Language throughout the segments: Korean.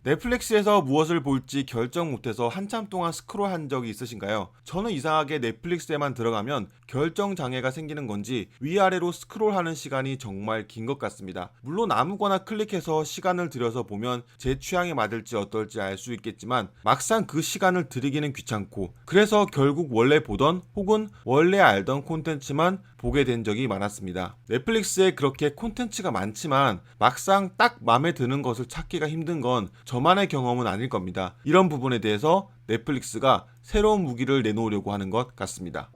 넷플릭스에서 무엇을 볼지 결정 못해서 한참 동안 스크롤한 적이 있으신가요? 저는 이상하게 넷플릭스에만 들어가면 결정 장애가 생기는 건지 위아래로 스크롤하는 시간이 정말 긴 것 같습니다. 물론 아무거나 클릭해서 시간을 들여서 보면 제 취향에 맞을지 어떨지 알 수 있겠지만 막상 그 시간을 들이기는 귀찮고, 그래서 결국 원래 보던 혹은 원래 알던 콘텐츠만 보게 된 적이 많았습니다. 넷플릭스에 그렇게 콘텐츠가 많지만 막상 딱 마음에 드는 것을 찾기가 힘든 건 저만의 경험은 아닐 겁니다. 이런 부분에 대해서 넷플릭스가 새로운 무기를 내놓으려고 하는 것 같습니다.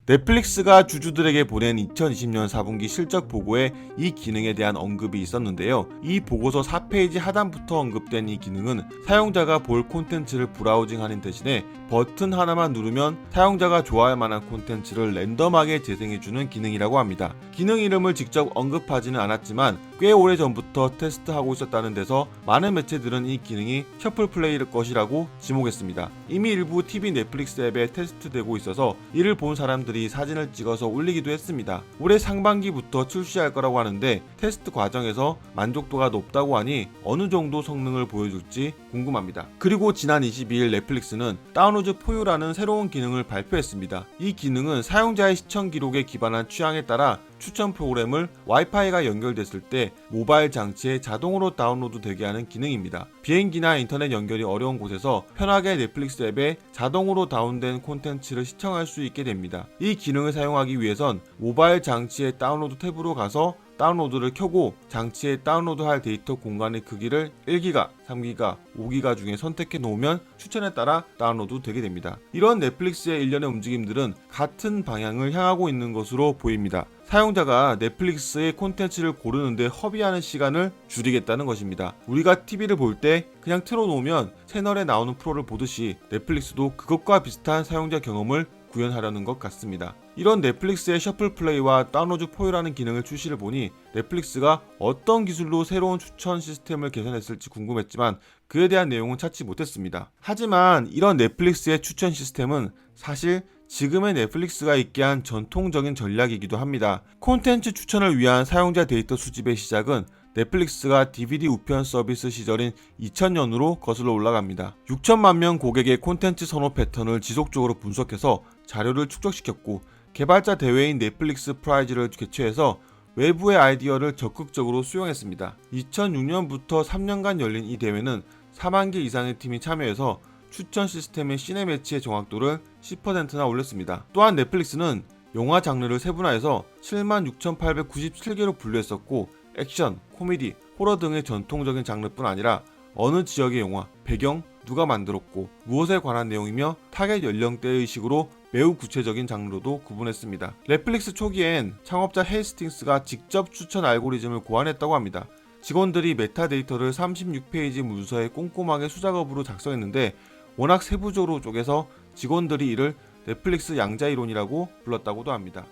넷플릭스가 주주들에게 보낸 2020년 4분기 실적 보고에 이 기능에 대한 언급이 있었는데요. 이 보고서 4페이지 하단부터 언급된 이 기능은 사용자가 볼 콘텐츠를 브라우징하는 대신에 버튼 하나만 누르면 사용자가 좋아할 만한 콘텐츠를 랜덤하게 재생해주는 기능이라고 합니다. 기능 이름을 직접 언급하지는 않았지만 꽤 오래 전부터 테스트하고 있었다는 데서 많은 매체들은 이 기능이 셔플 플레이일 것이라고 지목했습니다. 이미 일부 TV 넷플릭스 앱에 테스트되고 있어서 이를 본 사람들이 사진을 찍어서 올리기도 했습니다. 올해 상반기부터 출시할 거라고 하는데 테스트 과정에서 만족도가 높다고 하니 어느 정도 성능을 보여줄지 궁금합니다. 그리고 지난 22일 넷플릭스는 다운로드 포유라는 새로운 기능을 발표했습니다. 이 기능은 사용자의 시청 기록에 기반한 취향에 따라 추천 프로그램을 와이파이가 연결됐을 때 모바일 장치에 자동으로 다운로드 되게 하는 기능입니다. 비행기나 인터넷 연결이 어려운 곳에서 편하게 넷플릭스 앱에 자동으로 다운된 콘텐츠를 시청할 수 있게 됩니다. 이 기능을 사용하기 위해선 모바일 장치의 다운로드 탭으로 가서 다운로드를 켜고 장치에 다운로드할 데이터 공간의 크기를 1기가, 3기가, 5기가 중에 선택해 놓으면 추천에 따라 다운로드 되게 됩니다. 이런 넷플릭스의 일련의 움직임들은 같은 방향을 향하고 있는 것으로 보입니다. 사용자가 넷플릭스의 콘텐츠를 고르는데 허비하는 시간을 줄이겠다는 것입니다. 우리가 TV를 볼 때 그냥 틀어놓으면 채널에 나오는 프로를 보듯이 넷플릭스도 그것과 비슷한 사용자 경험을 구현하려는 것 같습니다. 이런 넷플릭스의 셔플 플레이와 다운로드 포유라는 기능을 출시를 보니 넷플릭스가 어떤 기술로 새로운 추천 시스템을 개선했을지 궁금했지만 그에 대한 내용은 찾지 못했습니다. 하지만 이런 넷플릭스의 추천 시스템은 사실 지금의 넷플릭스가 있게 한 전통적인 전략이기도 합니다. 콘텐츠 추천을 위한 사용자 데이터 수집의 시작은 넷플릭스가 DVD 우편 서비스 시절인 2000년으로 거슬러 올라갑니다. 6천만 명 고객의 콘텐츠 선호 패턴을 지속적으로 분석해서 자료를 축적시켰고, 개발자 대회인 넷플릭스 프라이즈를 개최해서 외부의 아이디어를 적극적으로 수용했습니다. 2006년부터 3년간 열린 이 대회는 4만 개 이상의 팀이 참여해서 추천 시스템의 시네매치의 정확도를 10%나 올렸습니다. 또한 넷플릭스는 영화 장르를 세분화해서 76,897개로 분류했었고, 액션, 코미디, 호러 등의 전통적인 장르뿐 아니라 어느 지역의 영화, 배경, 누가 만들었고 무엇에 관한 내용이며 타겟 연령대 의식으로 매우 구체적인 장르로도 구분했습니다. 넷플릭스 초기엔 창업자 헤이스팅스가 직접 추천 알고리즘을 고안했다고 합니다. 직원들이 메타데이터를 36페이지 문서에 꼼꼼하게 수작업으로 작성했는데 워낙 세부적으로 쪼개서 직원들이 이를 넷플릭스 양자이론이라고 불렀다고도 합니다.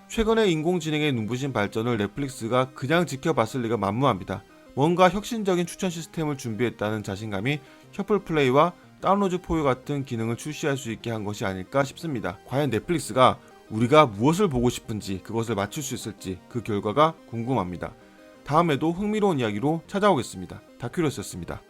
최근에 인공지능의 눈부신 발전을 넷플릭스가 그냥 지켜봤을 리가 만무합니다. 뭔가 혁신적인 추천 시스템을 준비했다는 자신감이 셔플 플레이와 다운로드 포유 같은 기능을 출시할 수 있게 한 것이 아닐까 싶습니다. 과연 넷플릭스가 우리가 무엇을 보고 싶은지 그것을 맞출 수 있을지 그 결과가 궁금합니다. 다음에도 흥미로운 이야기로 찾아오겠습니다. 다큐로스였습니다.